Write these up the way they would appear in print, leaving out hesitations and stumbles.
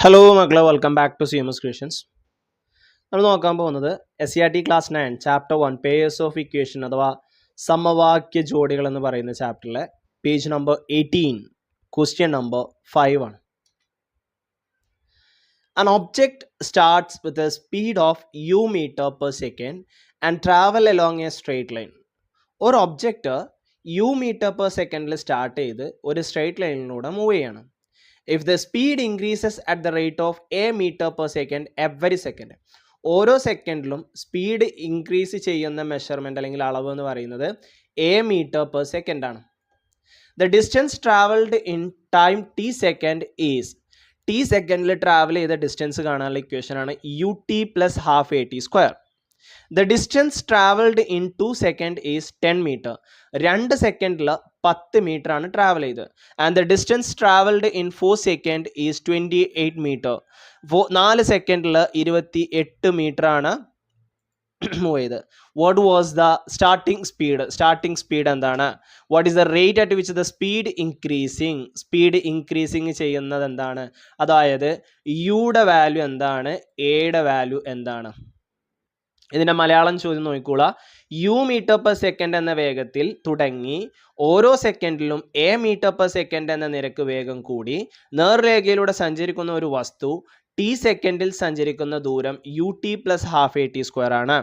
Hello മക്കളെ, welcome back to CMS creations. നമ്മൾ നോക്കാൻ പോകുന്നത് SCERT class 9 chapter 1 pairs of equation അഥവാ സമവാക്യ ജോഡികൾ എന്ന് പറയുന്ന ചാപ്റ്ററിലെ പേജ് നമ്പർ 18 ക്വസ്റ്റ്യൻ നമ്പർ 5 ആണ്. An object starts with a speed of u meter per second and travel along a straight line. ഒരു object u meter per second start ചെയ്ത് ഒരു സ്ട്രെയിറ്റ് ലൈനിലൂടെ മൂവ് ചെയ്യണം. If the speed increases at the rate of a meter per second every second, ഓരോ സെക്കൻഡിലും speed increase ചെയ്യുന്ന measurement അല്ലെങ്കിൽ അളവ് എന്ന് പറയുന്നത് a meter per second ആണ്. The distance traveled in time t second is, t സെക്കൻഡിൽ travel ചെയ്ത distance കാണാനുള്ള ഇക്വേഷൻ ആണ് ut plus half at square. The distance traveled in 2 seconds is 10 meter. 2 സെക്കൻഡിൽ 10 മീറ്റർ ആണ് ട്രാവൽ ചെയ്തത്. And the distance travelled in 4 second is 28 metre. 4 സെക്കൻഡിൽ 28 metre ആണ് move ചെയ്ത്. What was the starting speed? Starting speed എന്താണ്? What is the rate at which the speed increasing? Speed increasing ചെയ്യുന്നത് എന്താണ്? അതായത് യുടെ വാല്യൂ എന്താണ്, എയുടെ വാല്യൂ എന്താണ്? ഇതിൻ്റെ മലയാളം ചോദ്യം നോക്കിക്കോളാം. യു മീറ്റർ പെർ സെക്കൻഡ് എന്ന വേഗത്തിൽ തുടങ്ങി ഓരോ സെക്കൻഡിലും എ മീറ്റർ പെർ സെക്കൻഡ് എന്ന നിരക്ക് വേഗം കൂടി നേർരേഖയിലൂടെ സഞ്ചരിക്കുന്ന ഒരു വസ്തു ടി സെക്കൻഡിൽ സഞ്ചരിക്കുന്ന ദൂരം u t plus half a t square ആണ്.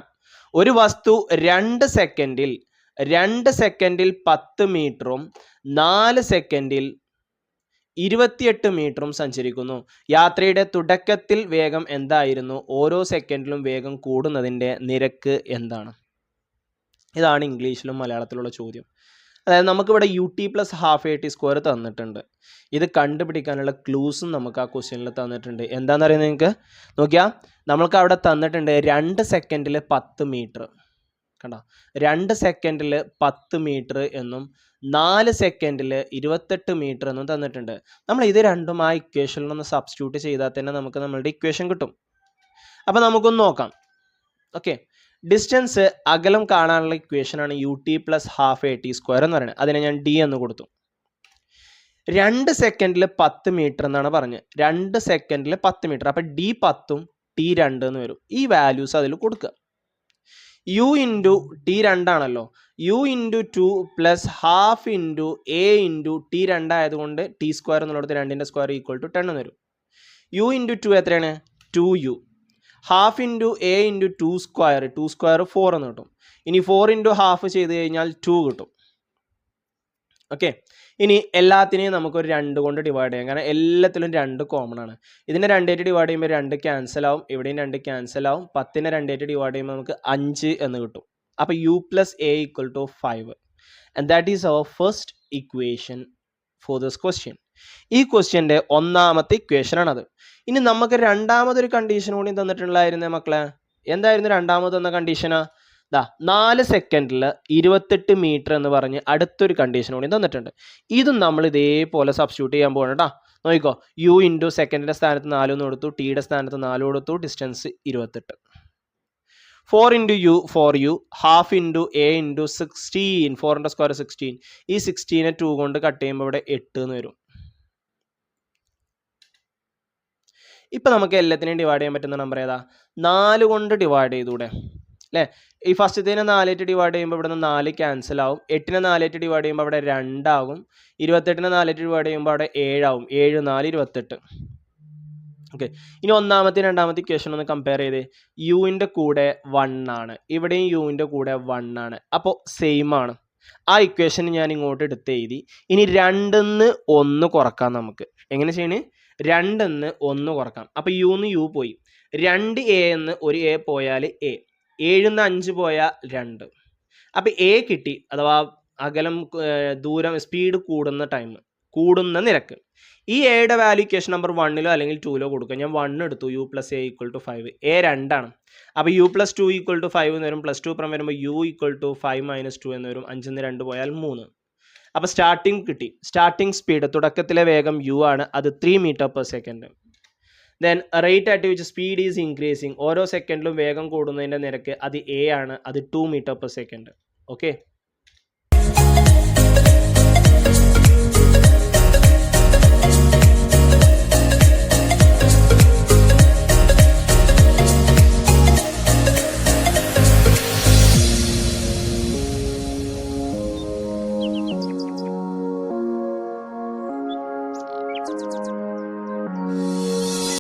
ഒരു വസ്തു 2 സെക്കൻഡിൽ 10 മീറ്ററും 4 സെക്കൻഡിൽ 28 മീറ്ററും സഞ്ചരിക്കുന്നു. യാത്രയുടെ തുടക്കത്തിൽ വേഗം എന്തായിരുന്നു? ഓരോ സെക്കൻഡിലും വേഗം കൂടുന്നതിൻ്റെ നിരക്ക് എന്താണ്? ഇതാണ് ഇംഗ്ലീഷിലും മലയാളത്തിലുള്ള ചോദ്യം. അതായത് നമുക്കിവിടെ u t plus half a t square തന്നിട്ടുണ്ട്. ഇത് കണ്ടുപിടിക്കാനുള്ള ക്ലൂസും നമുക്ക് ആ ക്വസ്റ്റ്യനിൽ തന്നിട്ടുണ്ട്. എന്താണെന്ന് അറിയുന്നത് നിങ്ങൾക്ക് നോക്കിയാൽ നമ്മൾക്ക് അവിടെ തന്നിട്ടുണ്ട് 2 സെക്കൻഡിൽ 10 മീറ്റർ. കണ്ടോ, 2 സെക്കൻഡിൽ 10 മീറ്റർ എന്നും 4 സെക്കൻഡിൽ 28 മീറ്റർ എന്നും തന്നിട്ടുണ്ട്. നമ്മൾ ഇത് രണ്ടും ആ ഇക്വേഷനിൽ ഒന്ന് സബ്സ്റ്റിറ്റ്യൂട്ട് ചെയ്താൽ തന്നെ നമുക്ക് നമ്മളുടെ ഇക്വേഷൻ കിട്ടും. അപ്പോൾ നമുക്കൊന്ന് നോക്കാം. ഓക്കെ, ഡിസ്റ്റൻസ് അകലം കാണാനുള്ള ഇക്വേഷനാണ് u t plus half a t square എന്ന് പറയുന്നത്. അതിനെ ഞാൻ ഡി എന്ന് കൊടുത്തു. 2 സെക്കൻഡിൽ 10 മീറ്റർ എന്നാണ് പറഞ്ഞത്. 2 സെക്കൻഡിൽ 10 മീറ്റർ. അപ്പോൾ ഡി 10ഉം ടി 2 എന്ന് വരും. ഈ വാല്യൂസ് അതിൽ കൊടുക്കുക. യു ഇൻറ്റു ടി 2 ആണല്ലോ. U into 2 plus half into a into t 2 ആയതുകൊണ്ട് ടി സ്ക്വയർ എന്നുള്ളത് 2ൻ്റെ സ്ക്വയർ ഈക്വൽ ടു 10 എന്ന് വരും. യു ഇൻറ്റു 2 എത്രയാണ്? 2u. Half into a into 2 square 4 എന്ന് കിട്ടും. ഇനി 4 ഇൻറ്റു ഹാഫ് ചെയ്ത് കഴിഞ്ഞാൽ 2 കിട്ടും. ഓക്കെ, ഇനി എല്ലാത്തിനെയും നമുക്കൊരു 2 കൊണ്ട് ഡിവൈഡ് ചെയ്യാം. കാരണം എല്ലാത്തിലും 2 കോമൺ ആണ്. ഇതിനെ 2 ആയിട്ട് ഡിവൈഡ് ചെയ്യുമ്പോൾ 2 ക്യാൻസൽ ആവും. ഇവിടെയും 2 ക്യാൻസൽ ആവും. 10നെ 2 ആയിട്ട് ഡിവൈഡ് ചെയ്യുമ്പോൾ നമുക്ക് 5 എന്ന് കിട്ടും. അപ്പോൾ u plus a equal to 5. And that is our first equation for this question. ഈ ക്വസ്റ്റ്യൻ്റെ ഒന്നാമത്തെ ഇക്വേഷനാണത്. ഇനി നമുക്ക് രണ്ടാമതൊരു കണ്ടീഷൻ കൂടി തന്നിട്ടുള്ളായിരുന്നേ മക്കളെ. എന്തായിരുന്നു രണ്ടാമത് എന്ന കണ്ടീഷനാ? 4 സെക്കൻഡിൽ 28 മീറ്റർ എന്ന് പറഞ്ഞ് അടുത്തൊരു കണ്ടീഷൻ കൂടി തന്നിട്ടുണ്ട്. ഇതും നമ്മൾ ഇതേപോലെ സബ്സ്റ്റിറ്റ്യൂട്ട് ചെയ്യാൻ പോകണം കേട്ടോ. നോക്കിക്കോ, യു ഇൻറ്റു സെക്കൻഡിൻ്റെ സ്ഥാനത്ത് 4 എന്ന് കൊടുത്തു, ടിയുടെ സ്ഥാനത്ത് 4 കൊടുത്തു, distance 28. 4 into u 4u, half into a into 16, 4ൻ്റെ സ്ക്വയർ 16. ഈ 16നെ 2 കൊണ്ട് കട്ട് ചെയ്യുമ്പോൾ ഇവിടെ 8 എന്ന് വരും. ഇപ്പം നമുക്ക് എല്ലാത്തിനെയും ഡിവൈഡ് ചെയ്യാൻ പറ്റുന്ന നമ്പർ ഏതാ? 4 കൊണ്ട് ഡിവൈഡ് ചെയ്തൂടെ അല്ലേ? ഈ ഫസ്റ്റത്തേനെ 4 ആയിട്ട് ഡിവൈഡ് ചെയ്യുമ്പോൾ ഇവിടെ നിന്ന് 4 ക്യാൻസൽ ആവും. 8നെ 4 ആയിട്ട് ഡിവൈഡ് ചെയ്യുമ്പോൾ അവിടെ 2 ആകും. 28നെ 4 ആയിട്ട് ഡിവൈഡ് ചെയ്യുമ്പോൾ അവിടെ 7 ആവും. 7 4 28. ഓക്കെ, ഇനി ഒന്നാമത്തെ രണ്ടാമത്തെ ഇക്വേഷൻ ഒന്ന് കമ്പയർ ചെയ്തേ. യുവിൻ്റെ കൂടെ 1 ആണ്, ഇവിടെയും യുവിൻ്റെ കൂടെ 1 ആണ്. അപ്പോൾ സെയിം ആണ്. ആ ഇക്വേഷൻ ഞാൻ ഇങ്ങോട്ട് എടുത്ത് എഴുതി. ഇനി 2ന്ന് 1 കുറക്കാം. നമുക്ക് എങ്ങനെ ചെയ്യണേ? 2ന്ന് 1 കുറക്കാം. അപ്പോൾ യുന്ന് യു പോയി. 2 എ എന്ന് ഒരു എ പോയാൽ എ. 7ന്ന് 5 പോയാൽ 2. അപ്പോൾ എ കിട്ടി, അഥവാ അകലം ദൂരം സ്പീഡ് കൂടുന്ന നിരക്ക്. ഈ എയുടെ വാല്യൂ ഇക്വേഷൻ നമ്പർ 1ലോ അല്ലെങ്കിൽ 2ലോ കൊടുക്കുക. ഞാൻ 1 എടുത്തു. U plus a equal to 5. A 2 ആണ്. അപ്പോൾ യു പ്ലസ് 2 ഈക്വൽ ടു 5 എന്ന് വരും. പ്ലസ് 2 പുറം വരുമ്പോൾ യു ഈക്വൽ ടു 5 മൈനസ് 2 എന്ന് വരും. 5ന്ന് 2 പോയാൽ 3. അപ്പോൾ സ്റ്റാർട്ടിംഗ് കിട്ടി. സ്റ്റാർട്ടിംഗ് സ്പീഡ് തുടക്കത്തിലെ വേഗം യു ആണ്, അത് 3 metre per second. Then rate at which speed is increasing, ഓരോ സെക്കൻഡിലും വേഗം കൂടുന്നതിൻ്റെ നിരക്ക് അത് എ ആണ്, അത് 2 മീറ്റർ പെർ സെക്കൻഡ്. ഓക്കെ.